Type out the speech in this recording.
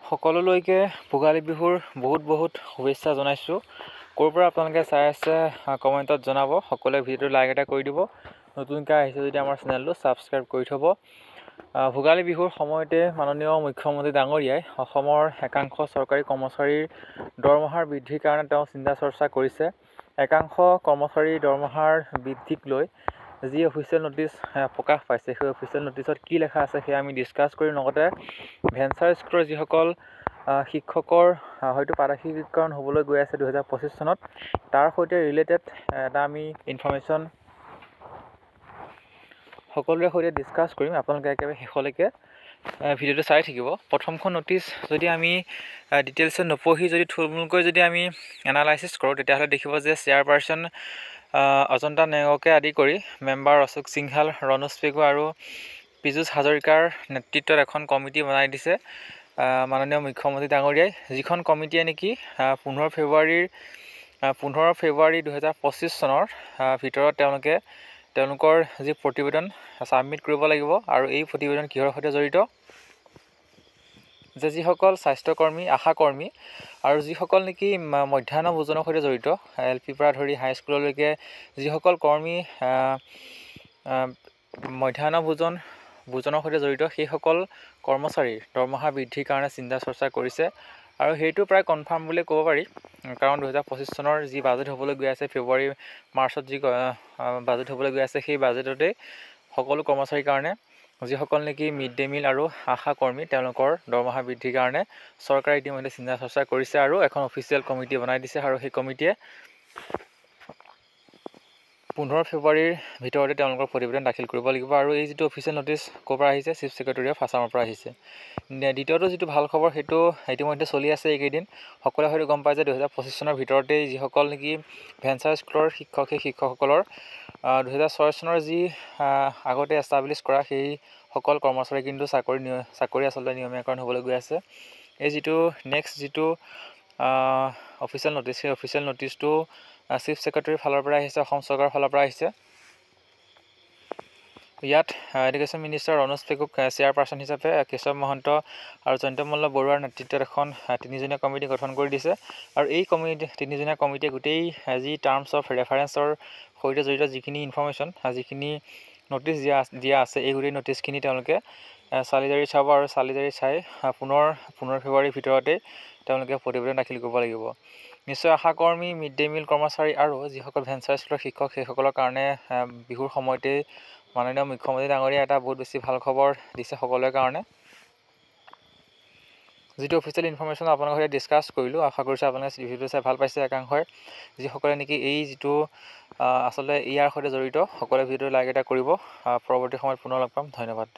সকলোলৈকে ভোগালী বিহুৰ বহুত শুভেচ্ছা জনাইছোঁ। ক'ৰ পৰা আপোনালোকে চাই আছে কমেণ্টত জনাব। সকলোৱে ভিডিঅ'টো লাইক এটা কৰি দিব। নতুনকৈ আহিছে যদি আমাৰ চেনেলটো ছাবস্ক্ৰাইব কৰি থ'ব। ভোগালী বিহুৰ সময়তে মাননীয় মুখ্যমন্ত্ৰী ডাঙৰীয়াই অসমৰ একাংশ চৰকাৰী কৰ্মচাৰীৰ দৰমহাৰ বৃদ্ধিৰ কাৰণে তেওঁ চিন্তা চৰ্চা কৰিছে। একাংশ কৰ্মচাৰীৰ দৰমহাৰ বৃদ্ধিক লৈ যি অফিচিয়েল নটিচ প্ৰকাশ পাইছে, সেই অফিচিয়েল নটিচত কি লেখা আছে সেয়া আমি ডিছকাছ কৰিম। লগতে ভেঞ্চাৰ স্কুলৰ যিসকল শিক্ষকৰ হয়তো পাদাশীকৰণ হ'বলৈ গৈ আছে 2025 চনত, তাৰ সৈতে ৰিলেটেড এটা আমি ইনফৰ্মেশ্যন সকলোৰে সৈতে ডিছকাছ কৰিম। আপোনালোকে একেবাৰে শেষলৈকে ভিডিঅ'টো চাই থাকিব। প্ৰথমখন নটিচ যদি আমি ডিটেইলছত নপঢ়ি যদি থুলমূলকৈ যদি আমি এনালাইচিছ কৰোঁ, তেতিয়াহ'লে দেখিব যে চেয়াৰপাৰ্চন অজন্তা নেওগকে আদি কৰি মেম্বাৰ অশোক সিংহাল, ৰণোজ পেগু আৰু পীযুষ হাজৰিকাৰ নেতৃত্বত এখন কমিটি বনাই দিছে মাননীয় মুখ্যমন্ত্ৰী ডাঙৰীয়াই, যিখন কমিটিয়ে নেকি 15 ফেব্ৰুৱাৰী 2025 চনৰ ভিতৰত তেওঁলোকৰ যি প্ৰতিবেদন ছাবমিট কৰিব লাগিব। আৰু এই প্ৰতিবেদন কিহৰ সৈতে জড়িত, যে যিসকল স্বাস্থ্যকৰ্মী, আশাকৰ্মী আৰু যিসকল নেকি মধ্যাহ্ন ভোজনৰ সৈতে জড়িত, LP পৰা ধৰি হাইস্কুললৈকে যিসকল কৰ্মী মধ্যাহ্ন ভোজনৰ সৈতে জড়িত, সেইসকল কৰ্মচাৰীৰ দৰমহা বৃদ্ধিৰ কাৰণে চিন্তা চৰ্চা কৰিছে। আৰু সেইটো প্ৰায় কনফাৰ্ম বুলিয়ে ক'ব পাৰি, কাৰণ 2025 চনৰ যি বাজেট হ'বলৈ গৈ আছে, ফেব্ৰুৱাৰী মাৰ্চত যি বাজেট হ'বলৈ গৈ আছে, সেই বাজেটতেই সকলো কৰ্মচাৰীৰ কাৰণে, যিসকল নেকি মিড ডে মিল আৰু আশা কৰ্মী, তেওঁলোকৰ দৰমহা বৃদ্ধিৰ কাৰণে চৰকাৰে ইতিমধ্যে চিন্তা চৰ্চা কৰিছে আৰু এখন অফিচিয়েল কমিটি বনাই দিছে। আৰু সেই কমিটিয়ে 15 ফেব্ৰুৱাৰীৰ ভিতৰতে তেওঁলোকৰ প্ৰতিবেদন দাখিল কৰিব লাগিব। আৰু এই যিটো অফিচিয়েল নটিচ ক'ৰ পৰা আহিছে, চিফ ছেক্ৰেটেৰী অফ আছামৰ পৰা আহিছে। দ্বিতীয়টো যিটো ভাল খবৰ, সেইটো ইতিমধ্যে চলি আছে এইকেইদিন। সকলোৱে হয়তো গম পায় যে 2025 চনৰ ভিতৰতেই যিসকল নেকি ভেঞ্চাৰ স্কুলৰ শিক্ষক, সেই শিক্ষকসকলৰ 2006 চনৰ যি আগতে এষ্টাব্লিছ কৰা সেইসকল কৰ্মচাৰী কিন্তু চাকৰি আচলতে নিয়মীয়াকৰণ হ'বলৈ গৈ আছে। এই যিটো নেক্সট যিটো অফিচিয়েল নটিচ, সেই অফিচিয়েল নটিচটো চিফ ছেক্ৰেটেৰীৰ ফালৰ পৰা আহিছে, অসম চৰকাৰৰ ফালৰ পৰা আহিছে। ইয়াত এডুকেশ্যন মিনিষ্টাৰ ৰণোজ পেগুক চেয়াৰপাৰ্চন হিচাপে কেশৱ মহন্ত আৰু জয়ন্ত মল্ল বৰুৱাৰ নেতৃত্বত এখন 3জনীয়া কমিটি গঠন কৰি দিছে। আৰু এই 3জনীয়া কমিটিয়ে গোটেই যি টাৰ্মছ অফ ৰেফাৰেঞ্চৰ সৈতে জড়িত যিখিনি ইনফৰ্মেশ্যন, যিখিনি নটিচ দিয়া আছে, এই গোটেই নটিচখিনি তেওঁলোকে চালি জাৰি চাব। আৰু চালি জাৰি চাই 15 ফেব্ৰুৱাৰীৰ ভিতৰতেই তেওঁলোকে প্ৰতিবেদন দাখিল কৰিব লাগিব। নিশ্চয় আশাকৰ্মী, মিড ডে মিল কৰ্মচাৰী আৰু যিসকল ভেঞ্চাৰ স্কুলৰ শিক্ষক, সেইসকলৰ কাৰণে বিহুৰ সময়তেই মাননীয় মুখ্যমন্ত্ৰী ডাঙৰীয়াই এটা বহুত বেছি ভাল খবৰ দিছে সকলোৰে কাৰণে। যিটো অফিচিয়েল ইনফৰ্মেশ্যন আপোনালোকৰ সৈতে ডিছকাছ কৰিলোঁ, আশা কৰিছোঁ আপোনালোকে ভিডিঅ'টো চাই ভাল পাইছে। একাংশই যিসকলে নেকি এই যিটো আচলতে ইয়াৰ সৈতে জড়িত, সকলোৱে ভিডিঅ'টো লাইক এটা কৰিব। পৰৱৰ্তী সময়ত পুনৰ লগ পাম। ধন্যবাদ।